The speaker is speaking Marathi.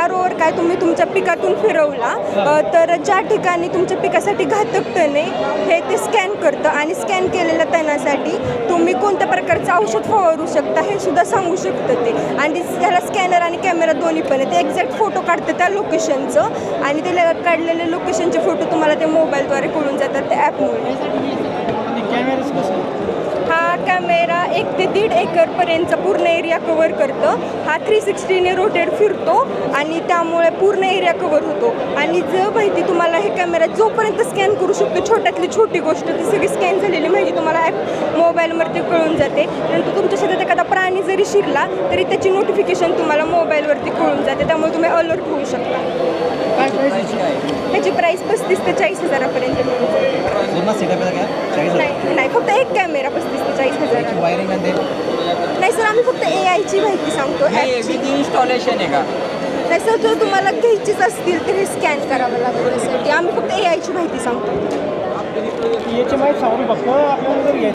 रोवर काय तुम्ही तुमच्या पिकातून फिरवला तर ज्या ठिकाणी तुमच्या पिकासाठी घातक तण आहे हे ते स्कॅन करतं आणि स्कॅन केलेल्या तणासाठी तुम्ही कोणत्या प्रकारचं औषध फवारू शकता हे सुद्धा सांगू शकतं ते. आणि त्याला स्कॅनर आणि कॅमेरा दोन्ही पण आहे. ते एक्झॅक्ट फोटो काढतं त्या लोकेशनचं आणि ते काढलेले लोकेशनचे फोटो तुम्हाला ते मोबाईलद्वारे कळून जातात त्या ॲपमुळे. हा कॅमेरा 1 ते 1.5 एकरपर्यंतचा पूर्ण एरिया कवर करतं. हा 360ने रोटेट फिरतो आणि त्यामुळे पूर्ण एरिया कवर होतो. आणि जर माहिती तुम्हाला हे कॅमेरा जोपर्यंत स्कॅन करू शकतो छोट्यातली छोटी गोष्ट ती सगळी स्कॅन झालेली माहिती तुम्हाला ॲप मोबाईलवरती कळून जाते. नंतर तुमच्या शेतात एखादा प्राणी जरी शिरला तरी त्याची नोटिफिकेशन तुम्हाला मोबाईलवरती कळून जाते. त्यामुळे तुम्ही अलर्ट होऊ शकता. ह्याची प्राईस 35 ते 40 हजारापर्यंत नाही फक्त एक कॅमेरा 35 ते 40 हजार. नाही सर आम्ही फक्त AIची माहिती सांगतो. इन्स्टॉलेशन आहे का? नाही सर जर तुम्हाला घ्यायचीच असतील तर हे स्कॅन करावं लागेल त्यासाठी. आम्ही फक्त AIची माहिती सांगतो. याची माहिती सांगू फक्त आपल्याला जर